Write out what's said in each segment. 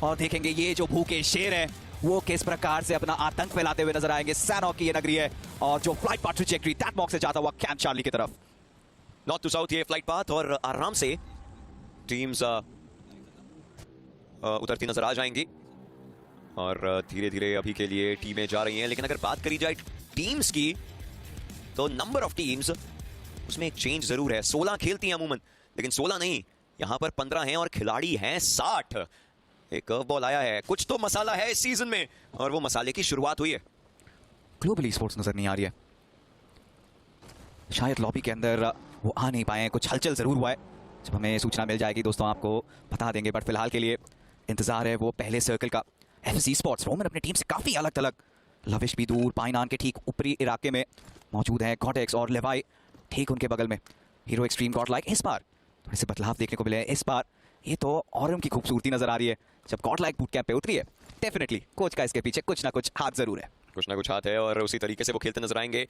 और देखेंगे ये जो भूखे शेर है वो किस प्रकार से अपना आतंक फैलाते हुए नजर आएंगे। सैनॉक की ये नगरी है और जो फ्लाइट पाथ ट्रैजेक्टरी टैटमॉक से जाता हुआ कैंप चार्ली की तरफ, नॉर्थ टू साउथ ये फ्लाइट पाथ, और आराम से टीम्स उतरती नजर आ जाएंगी और धीरे धीरे अभी के लिए टीमें जा रही हैं। लेकिन अगर बात करी जाए टीम्स की तो नंबर ऑफ टीम्स उसमें एक चेंज जरूर है। 16 खेलती हैं अमूमन, लेकिन 16 नहीं, यहां पर 15 हैं और खिलाड़ी हैं 60। एक कर्व बॉल आया है, कुछ तो मसाला है इस सीजन में और वो मसाले की शुरुआत हुई है। ग्लोबल स्पोर्ट्स नजर नहीं आ रही है, शायद लॉबी के अंदर वो आ नहीं पाए, कुछ हलचल जरूर हुआ है। जब हमें सूचना मिल जाएगी दोस्तों आपको बता देंगे, बट फिलहाल के लिए इंतजार है वो पहले सर्कल का। एफएससी स्पोर्ट्स रोमन अपनी टीम से काफी अलग थलग, लविश भी दूर, पाइनान के ठीक ऊपरी इलाके में मौजूद है गॉडेक्स और लेवाई ठीक उनके बगल में। हीरो एक्सट्रीम गॉड लाइक इस बार थोड़े से बदलाव देखने को मिले हैं इस बार। ये तो ऑरम की खूबसूरती नजर आ रही है जब गॉड लाइक बूट कैंप पे उतरी है। डेफिनेटली कोच का इसके पीछे कुछ ना कुछ हाथ जरूर है, कुछ ना कुछ हाथ है और उसी तरीके से वो खेलते नजर आएंगे।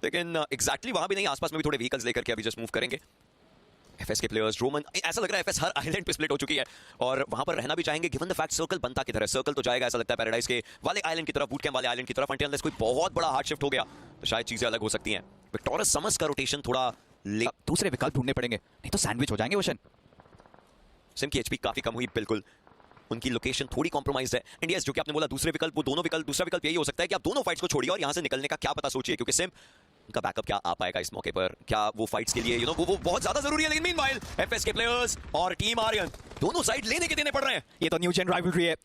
लेकिन एग्जैक्टली वहां भी नहीं, आसपास में भी थोड़े व्हीकल्स लेकर के अभी जस्ट मूव करेंगे एफएस के प्लेयर्स। रोमन ऐसा लग रहा है एफएस हर आइलैंड पे स्प्लिट हो चुकी है और वहां पर रहना भी चाहेंगे गिवन द फैक्ट सर्कल बनता की तरह। सर्कल तो जाएगा ऐसा लगता है पैराडाइज के वाले आइलैंड की तरफ, बूट कैंप वाले आइलैंड की तरफ, अंटिल अनलेस कोई बहुत बड़ा हार्ड शिफ्ट हो गया तो शायद चीजें अलग हो सकती हैं। विक्टोरियस समर्स का रोटेशन थोड़ा दूसरे विकल्प ढूंढने पड़ेंगे, नहीं तो सैंडविच हो जाएंगे ओशन। सिम की एचपी काफी कम हुई, बिल्कुल उनकी लोकेशन थोड़ी कॉम्प्रोमाइज है। एंड यस, जो कि आपने बोला दूसरे विकल्प, वो दोनों विकल्प, दूसरा विकल्प यही हो सकता है कि आप दोनों फाइट्स को छोड़िए और यहां से निकलने का क्या पता सोचिए, क्योंकि सिम उनका बैकअप क्या आ पाएगा इस मौके पर, क्या वो फाइट्स के लिए वो बहुत ज्यादा जरूरी है। लेकिन मीनवाइल एफएस के प्लेयर्स और टीम आर्यन दोनों साइड लेने के देने पड़ रहे हैं। ये तो न्यू जेन राइवलरी है,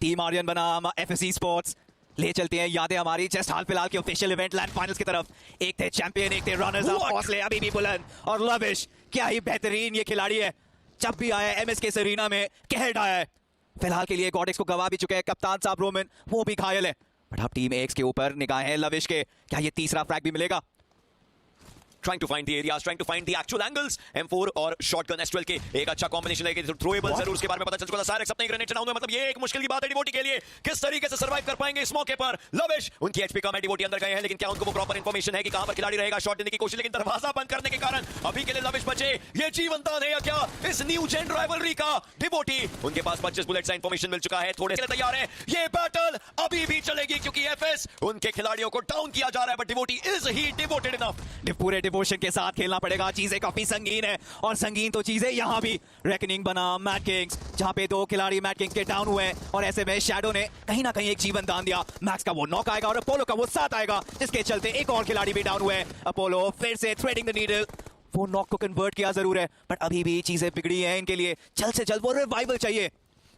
टीम आर्यन बनाम एफएससी स्पोर्ट्स। ले चलते हैं यादें हमारी जस्ट हाल फिलहाल के ऑफिशियल इवेंट लैंड फाइनल्स की तरफ। एक थे चैंपियन, एक थे रनर्स अप, हौसले अभी भी बुलंद और लविश क्या ही बेहतरीन ये खिलाड़ी है। जब भी आया एमएसके अरीना में कहर ढाया है। फिलहाल के लिए गॉडेक्स को गवा भी चुके हैं कप्तान साहब रोमन, वो भी घायल है। बट अब टीम एक्स के ऊपर निगाहें लविश के, क्या ये तीसरा फ्रैग भी मिलेगा? Trying to find the areas, trying to find the actual angles. M4 और shotgun S12 के एक अच्छा कॉम्बिनेशन है, थ्रोएबल जरूर उसके बारे में पता चल चुका था। साइरेक्स अपने ग्रेनेड चलाऊंगा, मतलब ये एक मुश्किल की बात है डिवोटी के लिए, किस तरीके से सर्वाइव कर पाएंगे इस मौके पर। लविश उनकी एचपी कम है, डिवोटी अंदर गए हैं, लेकिन क्या उनको वो प्रॉपर इंफॉर्मेशन है कि कहां पर खिलाड़ी रहेगा? शॉट देने की कोशिश, लेकिन दरवाजा बंद करने के कारण अभी के लिए लविश बचे। ये जीवन दान है या क्या इस न्यू जेन राइवलरी का? डिवोटी उनके पास 25 बुलेट्स का इंफॉर्मेशन मिल चुका है, थोड़े से तैयार है। ये बैटल अभी भी चलेगी क्योंकि एफएस उनके खिलाड़ियों को डाउन किया जा रहा है, but devotee is he devoted enough. पूरे डिवोशन के साथ खेलना पड़ेगा, चीजें काफी संगीन है और संगीन तो चीजें यहां भी। रेकनिंग बना मैड किंग्स, जहां पे 2 खिलाड़ी मैड किंग्स के डाउन हुए और ऐसे में शैडो ने कहीं ना कहीं एक जीवन दान दिया। मैक्स का वो नॉक आएगा और अपोलो का वो साथ आएगा, जिसके चलते एक और खिलाड़ी भी डाउन हुए। अपोलो फिर से थ्रेडिंग द नीडल, वो नॉक को कन्वर्ट किया जरूर है, बट अभी भी चीजें बिगड़ी हैं इनके लिए। जल्द से जल्द वो रिवाइवल चाहिए,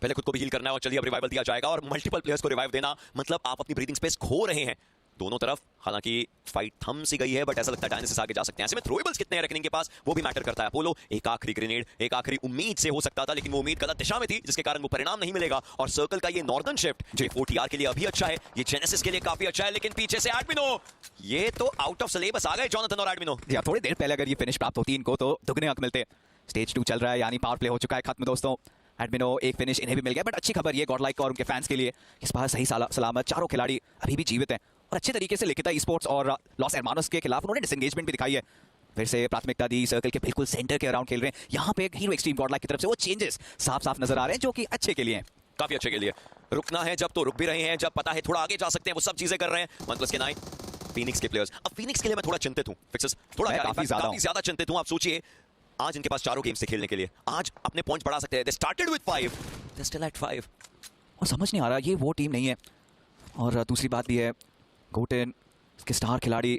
पहले खुद को भी हील करना है और चलिए अब रिवाइवल दिया जाएगा। और मल्टीपल प्लेयर्स को रिवाइव देना मतलब आप अपनी ब्रीदिंग स्पेस खो रहे हैं दोनों तरफ। हालांकि फाइट थम सी गई है, बट ऐसा लगता है डायनेसिस आगे जा सकते हैं। ऐसे में थ्रोएबल्स कितने हैं रेकनिंग के पास, वो भी मैटर करता है। अपोलो एक आखिरी ग्रेनेड, एक आखिरी उम्मीद से हो सकता था, लेकिन वो उम्मीद गलत दिशा में थी, जिसके कारण वो परिणाम नहीं मिलेगा। और सर्कल का ये नॉर्दर्न शिफ्ट जो ओटीआर के लिए अभी अच्छा है, ये जेनेसिस के लिए काफी अच्छा है, लेकिन पीछे से एडमिनो, ये तो आउट ऑफ सिलेबस आ गए जोनाथन और एडमिनो। थोड़ी देर पहले अगर ये फिनिश प्राप्त होती इनको तो दुगने हक मिलते। स्टेज 2 चल रहा है, यानी पावर प्ले हो चुका है खत्म दोस्तों। एडमिनो एक फिनिश इन्हें भी मिल गया, बट अच्छी खबर ये गॉडलाइक और उनके फैंस के लिए, इस बार सही सलामत चारों खिलाड़ी अभी भी जीवित हैं और अच्छे तरीके से लिखिता स्पोर्ट्स और लॉस एर्मानोस के खिलाफ उन्होंने डिसएंगेजमेंट भी दिखाई है। फिर से प्राथमिकता दी, सर्कल के बिल्कुल सेंटर के अराउंड खेल रहे हैं। यहाँ पे हीरो एक्सट्रीम गॉडलाइक की तरफ से वो चेंजेस साफ साफ नजर आ रहे हैं, जो कि अच्छे के लिए हैं, काफी अच्छे के लिए। रुकना है जब तो रुक भी रहे हैं, जब पता है थोड़ा आगे जा सकते हैं वो सब चीजें कर रहे हैं। OnePlus के 9 फीनिक्स के प्लेयर्स, अब फीनिक्स के लिए मैं थोड़ा चिंतित हूँ। फिक्सेस थोड़ा काफी ज्यादा चिंतित हूँ। आप सोचिए आज इनके पास चारों गेम्स से खेलने के लिए, आज अपने पॉइंट्स बढ़ा सकते हैं। They started with 5, they still at 5 और समझ नहीं आ रहा ये वो टीम नहीं है। और दूसरी बात भी है, गोटेन के स्टार खिलाड़ी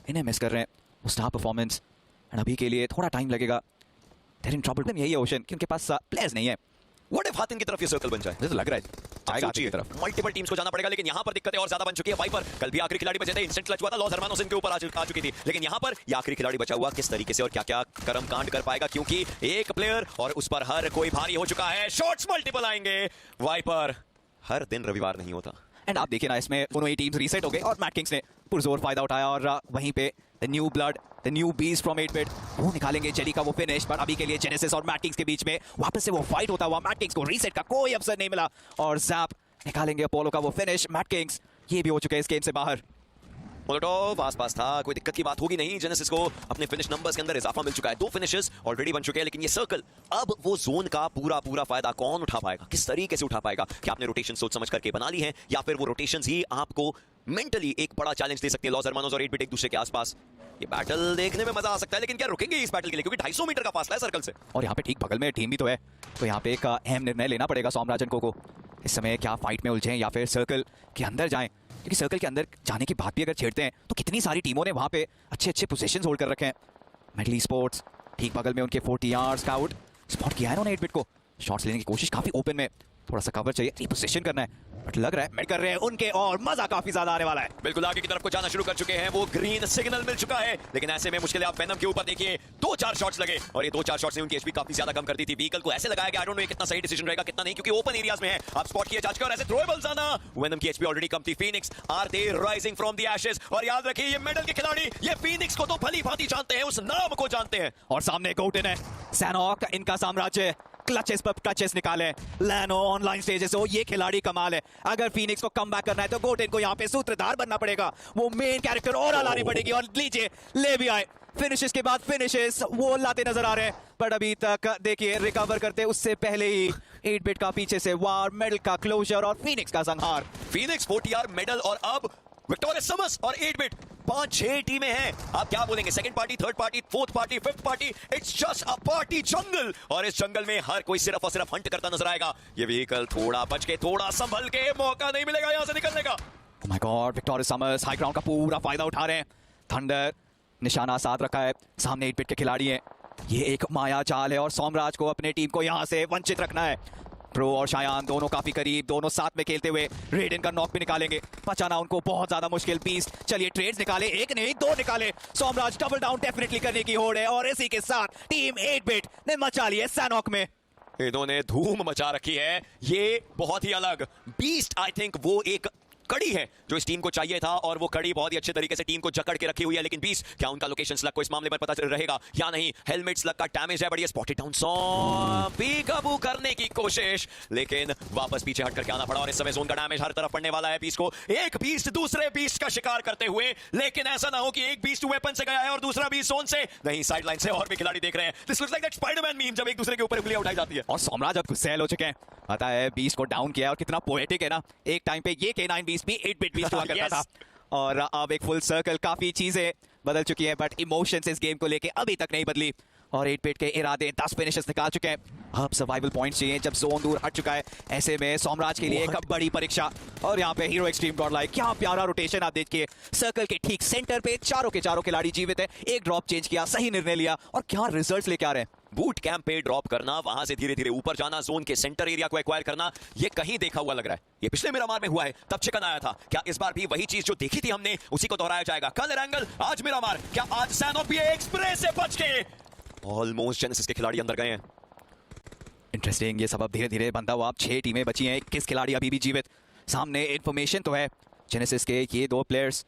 इन्हें मिस कर रहे हैं, वो स्टार परफॉर्मेंस, एंड अभी के लिए थोड़ा टाइम लगेगा। देयर इन ट्रबल यही है ओशन कि उनके पास प्लेयर्स नहीं है। व्हाट इफ हाथ इनकी तरफ ये सर्कल बन जाए? मुझे लग रहा है आएगा की तरफ। मल्टीपल टीम्स को जाना पड़ेगा, लेकिन यहां पर दिक्कतें और ज्यादा बन चुकी है। वाइपर कल भी आखिरी खिलाड़ी बचे थे, इंस्टेंट क्लच हुआ था, लॉस हरमानोस इनके ऊपर आ चुकी थी, लेकिन यहां पर ये आखिरी खिलाड़ी बचा हुआ किस तरीके से और क्या क्या कर्म कांड कर पाएगा, क्योंकि एक प्लेयर और उस पर हर कोई भारी हो चुका है। शॉट्स मल्टीपल आएंगे। वाइपर हर दिन रविवार नहीं होता। एंड आप देखिए ना, इसमें दोनों ही टीम्स रीसेट हो गए और मैड किंग्स ने पुरजोर फायदा उठाया और वहीं पे the new blood, the new beast from 8-bit वो निकालेंगे जेली का वो फिनिश। पर अभी के लिए जेनेसिस और मैड किंग्स के बीच में वापस से वो फाइट होता हुआ, मैड किंग्स को रीसेट का कोई अवसर नहीं मिला और जैप निकालेंगे अपोलो का वो फिनिश। मैड किंग्स ये भी हो चुके हैं इस गेम से बाहर। मोलोटोव आसपास था, कोई दिक्कत की बात होगी नहीं। जेनेसिस को अपने फिनिश नंबर्स के अंदर इजाफा मिल चुका है, 2 फिनिशेस ऑलरेडी बन चुके हैं। लेकिन ये सर्कल, अब वो जोन का पूरा फायदा कौन उठा पाएगा, किस तरीके से उठा पाएगा? क्या आपने रोटेशन सोच समझ करके बना ली है, या फिर वो रोटेशंस ही आपको मेंटली एक बड़ा चैलेंज दे सकते हैं? लॉस हरमानोस और 8-बिट एक दूसरे के आसपास, ये बैटल देखने में मजा आ सकता है। लेकिन क्या रुकेंगे इस बैटल के लिए, क्योंकि 250 मीटर का फासला है सर्कल से, और यहाँ पे ठीक बगल में टीम भी तो है। तो यहाँ पे एक अहम निर्णय लेना पड़ेगा सोमराजन को इस समय, क्या फाइट में उलझें या फिर सर्कल के अंदर जाएं। क्योंकि सर्कल के अंदर जाने की बात भी अगर छेड़ते हैं तो कितनी सारी टीमों ने वहाँ पे अच्छे पोजीशंस होल्ड कर रखे हैं। मेडली स्पोर्ट्स ठीक बगल में उनके 40 यार्ड स्काउट स्पॉट किया है उन्होंने 8-बिट को, शॉट्स लेने की कोशिश, काफी ओपन में, थोड़ा सा कवर चाहिए, रिपोजिशन करना है, बट लग रहा है मिड कर रहे हैं उनके और मजा काफी ज्यादा आने वाला है। बिल्कुल आगे की तरफ को जाना शुरू कर चुके हैं, वो ग्रीन सिग्नल मिल चुका है। लेकिन ऐसे में मुश्किल है। आप वेनम के ऊपर देखिए, 2-4 शॉट्स लगे और ये 2-4 शॉट्स ने उनकी एचपी काफी ज्यादा कम कर दी थी। व्हीकल को ऐसे लगाया गया, आई डोंट नो ये कितना सही डिसीजन रहेगा कितना नहीं, क्योंकि ओपन एरियाज में है। आप स्पॉट किए जा चुके और ऐसे थ्रोएबल्स आना, वेनम की एचपी ऑलरेडी कम थी। Phoenix are they rising from the ashes, और याद रखिए ये मेडल के खिलाड़ी ये फीनिक्स को तो भली भांति जानते हैं, उस नाम को जानते हैं। और सामने गोटेन है, सैनॉक इनका साम्राज्य, क्लचेस पर टचेस निकाले, लैनो ऑनलाइन स्टेजेस हो, ये खिलाड़ी कमाल है। अगर फीनिक्स को कम बैक करना है तो गोटेन को यहाँ पे सूत्रधार बनना पड़ेगा, वो मेन कैरेक्टर और लानी पड़ेगी। और लीजिए ले भी आए, फिनिशेस के बाद फिनिशेस वो लाते नजर आ रहे हैं, पर अभी तक देखिए रिकवर करते उससे पहले ही 8-बिट का पीछे से वार, मेडल का क्लोजर और फीनिक्स का संहार। फीनिक्स 40 मेडल और अब विक्टोरियस समस और 8-बिट 5-6 टीमें हैं। आप क्या बोलेंगे? Second party, third party, fourth party, fifth party, it's just a party jungle. और इस जंगल में हर कोई सिर्फ और सिर्फ हंट करता नजर आएगा। ये व्हीकल थोड़ा बच के, थोड़ा संभल के, मौका नहीं मिलेगा यहां से निकलने का। Oh my God, victorious summers high ground का पूरा फायदा उठा रहे हैं। थंडर निशाना साथ रखा है, सामने 8-बिट के खिलाड़ी हैं। ये एक माया चाल है और सोमराज को अपने टीम को यहां से वंचित रखना है। प्रो और शायान दोनों काफी करीब, दोनों साथ में खेलते हुए रेडन का नॉक भी निकालेंगे, बचाना उनको बहुत ज्यादा मुश्किल। पीस चलिए ट्रेड्स निकाले, एक नहीं 2 निकाले, सोमराज डबल डाउन डेफिनेटली करने की होड़ है। और इसी के साथ टीम 8-बिट ने मचा ली है सैनॉक में, इन्होंने धूम मचा रखी है। ये बहुत ही अलग बीस्ट, आई थिंक वो एक कड़ी है जो इस टीम को चाहिए था, और वो कड़ी बहुत ही अच्छे तरीके से टीम को जकड़ के रखी हुई है। लेकिन बीस, क्या उनका लोकेशन स्लग को इस मामले में पता रहेगा या नहीं? हेलमेट स्लग का डैमेज है, बढ़िया स्पॉटेड डाउन सॉन्ग भी काबू करने की कोशिश, लेकिन वापस पीछे हट करके आना पड़ा। और इस समय जोन का डैमेज हर तरफ पड़ने वाला है बीस को, एक बीस्ट दूसरे बीस्ट का शिकार करते हुए। लेकिन ऐसा ना हो कि एक बीस्ट वेपन से गया है और दूसरा बीस्ट जोन से नहीं, साइडलाइन से और भी खिलाड़ी देख रहे हैं। This looks like that Spiderman meme, जब एक दूसरे के ऊपर उंगलियां उठाई जाती है। और सोमराज अब गुस्सैल हो चुके हैं, पता है बीस को डाउन किया है, और कितना पोएटिक है ना। एक टाइम पे ये K9 बीस भी 8-बिट बीस हुआ करता था, और अब एक फुल सर्कल, काफी चीजें बदल चुकी है, बट इमोशंस इस गेम को लेके अभी तक नहीं बदली। और 8-बिट के इरादे 10 फिनिशेस निकाल चुके हैं, अब सर्वाइवल पॉइंट्स चाहिए जब जोन दूर हट चुका है। ऐसे में सोमराज के लिए एक बड़ी परीक्षा, और यहाँ पे हीरो एक्सट्रीम गॉडलाइक, क्या प्यारा रोटेशन आप देखिए, सर्कल के ठीक सेंटर पे चारों के चारों खिलाड़ी जीवित है। एक ड्रॉप चेंज किया, सही निर्णय लिया, और क्या रिजल्ट्स लेके आ रहे हैं। बूट कैंप पे ड्रॉप करना, वहां से धीरे धीरे ऊपर जाना, जोन के सेंटर एरिया को एक्वायर करना, ये कहीं देखा हुआ लग रहा है। ये पिछले मिरामार में हुआ है, तब चिकन आया था। क्या इस बार भी वही चीज जो देखी थी हमने उसी को दोहराया जाएगा? कल एंगल, आज मिरामार, क्या आज सैनॉक भी एक्सप्रेस से बच के ऑलमोस्ट जेनेसिस के खिलाड़ी अंदर गए हैं? इंटरेस्टिंग, ये सबब धीरे धीरे बनता हुआ। अब 6 टीमें बची हैं, 21 खिलाड़ी अभी भी जीवित। सामने इंफॉर्मेशन तो है, जेनेसिस के ये 2 प्लेयर्स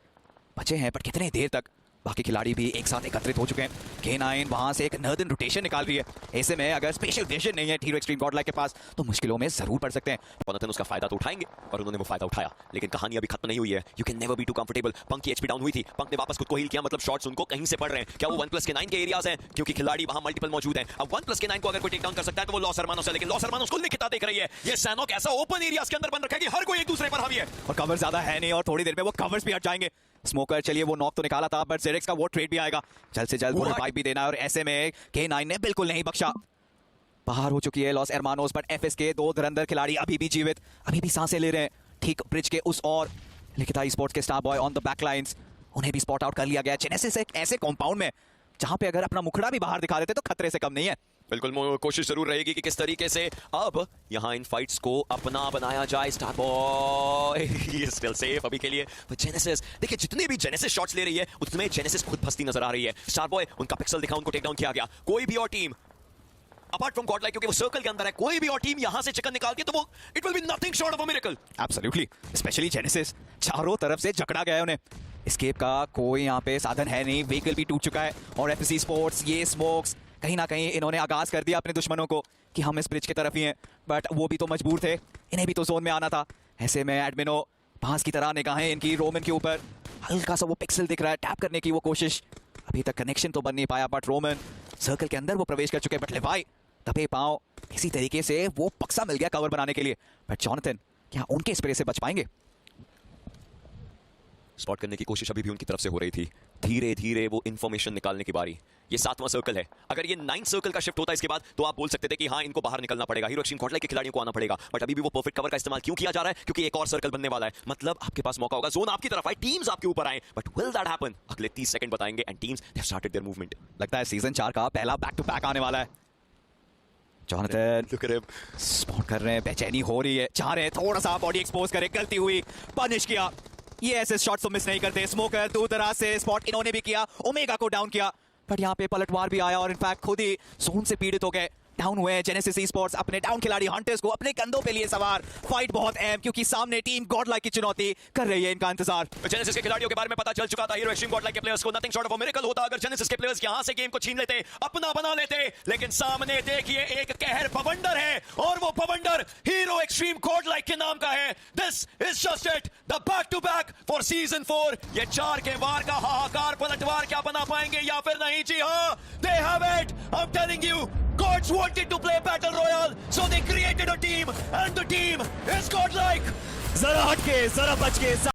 बचे हैं, पर कितने देर तक? बाकी खिलाड़ी भी एक साथ एकत्रित हो चुके हैं। K9 वहां से एक नर्दन रोटेशन निकाल रही है। ऐसे में अगर स्पेशल विजन नहीं है हीरो एक्सट्रीम गॉडलाइक के पास, तो मुश्किलों में जरूर पड़ सकते हैं। पोनाथन उसका फायदा तो उठाएंगे, और उन्होंने वो फायदा उठाया। लेकिन कहानी अभी खत्म नहीं हुई है। You can never be too comfortable. पंक की एचपी डाउन हुई थी, पंक ने वापस खुद को हील किया, मतलब शॉट्स उनको कहीं से पड़ रहे हैं। क्या वो 1+K9 के एरियाज हैं? क्योंकि खिलाड़ी वहां मल्टीपल मौजूद हैं। अब 1+K9 को अगर कोई टेक डाउन कर सकता है तो वो लॉस हरमानोस है, लेकिन लॉस हरमानोस को निकिता देख रही है। ये सैनॉक ऐसा ओपन एरियाज के अंदर बन रखा है कि हर कोई एक दूसरे पर हावी है, और कवर ज्यादा है नहीं, और थोड़ी देर में वो कवर्स भी हट जाएंगे। स्मोकर चलिए वो नॉक तो निकाला था, बट जेरेक्स का वो ट्रेड भी आएगा, जल्द से जल्द रिवाइव भी देना है। और ऐसे में K9 ने बिल्कुल नहीं बख्शा, बाहर हो चुकी है लॉस एर्मानोस, बट एफएस के 2 धुरंधर खिलाड़ी अभी भी जीवित, अभी भी सांसें ले रहे हैं ठीक ब्रिज के उस और। लिखिता स्पोर्ट्स के स्टार बॉय ऑन द बैकलाइंस, उन्हें भी स्पॉट आउट कर लिया गया। जेनेसिस एक ऐसे कॉम्पाउंड में जहां पे अगर अपना मुखड़ा भी बाहर दिखा देते तो खतरे से कम नहीं है। बिल्कुल कोशिश जरूर रहेगी कि किस तरीके से अब यहां इन फाइट्स को अपना बनाया जाए। Star boy he still safe अभी के लिए। जेनेसिस देखिए, जितने भी जेनेसिस शॉट्स ले रही है उतने जेनेसिस खुद फंसती नजर आ रही है। स्टार बॉय उनका पिक्सल दिखा, उनको टेक डाउन किया गया। कोई भी और टीम अपार्ट फ्रॉम गॉडलाइक, क्योंकि वो सर्कल के अंदर है, कोई भी और टीम यहां से चिकन निकालती है तो वो it will be nothing short of a miracle. Absolutely, specially genesis, चारों तरफ से जकड़ा गया है उन्हें। एस्केप का कोई यहाँ पे साधन है नहीं, व्हीकल भी टूट चुका है। और एफएससी स्पोर्ट्स ये स्मोक्स, कहीं ना कहीं इन्होंने आगाज कर दिया अपने दुश्मनों को कि हम इस ब्रिज की तरफ ही हैं, बट वो भी तो मजबूर थे, इन्हें भी तो जोन में आना था। ऐसे में एडमिनो बांस की तरह निगाहें इनकी रोमन के ऊपर, हल्का सा वो पिक्सल दिख रहा है, टैप करने की वो कोशिश, अभी तक कनेक्शन तो बन नहीं पाया, बट रोमन सर्कल के अंदर वो प्रवेश कर चुके हैं। बट लेवाई दबे पांव, किसी तरीके से वो बक्सा मिल गया कवर बनाने के लिए, बट जॉनथन क्या उनके स्प्रे से बच पाएंगे? स्पॉट करने की कोशिश अभी भी उनकी तरफ से हो रही थी, धीरे धीरे वो इंफॉर्मेशन निकालने की बारी। ये 7वां सर्कल है, अगर ये 9th सर्कल का शिफ्ट होता है इसके बाद तो आप बोल सकते थे कि हाँ इनको बाहर निकलना पड़ेगा, हीरो एक्सट्रीम गॉडलाइक के खिलाड़ियों को आना पड़ेगा। बट अभी भी वो परफेक्ट कवर का इस्तेमाल क्यों किया जा रहा है? क्योंकि एक और सर्कल बनने वाला है, मतलब आपके पास मौका होगा, जोन आपकी तरफ आए, टीम्स आपके ऊपर आए। But will that happen? अगले 30 सेकंड बताएंगे and teams they have started there movement. लगता है सीजन 4 का पहला बैक टू बैक आने वाला है। Jonathan look at him, spot कर रहे हैं, बेचैनी हो रही है, चाह रहे हैं थोड़ा सा बॉडी एक्सपोज करे, गलती हुई, पनिश किया। ये ऐसे शॉट्स तो मिस नहीं करते। स्मोकर दूर दराज से स्पॉट इन्होंने भी किया, ओमेगा को डाउन किया, बट यहाँ पे पलटवार भी आया और इनफैक्ट खुद ही जोन से पीड़ित हो गए, डाउन हुए। जेनेसिस ई-स्पोर्ट्स अपने डाउन खिलाड़ी हंटर्स को अपने कंधों पे लिए सवार, फाइट बहुत अहम क्योंकि सामने टीम गॉडलाइक की चुनौती कर रही है, इनका इंतजार। जेनेसिस के खिलाड़ियों के बारे में पता चल चुका था, हीरो एक्सट्रीम गॉडलाइक के प्लेयर्स को nothing short of a miracle होता अगर जेनेसिस के प्लेयर्स यहां से गेम को छीन लेते, अपना बना लेते। लेकिन सामने देखिए एक कहर बवंडर है और वो बवंडर हीरो एक्सट्रीम गॉडलाइक के नाम का है। This is just it, the back to back for season 4। ये 4 के वार का हाहाकार पलटवार क्या बना पाएंगे या फिर नहीं? जी हां, they have it, I am telling you, gods wanted to play battle royale, so they created a team and the team is godlike। जरा हटके, जरा बच के।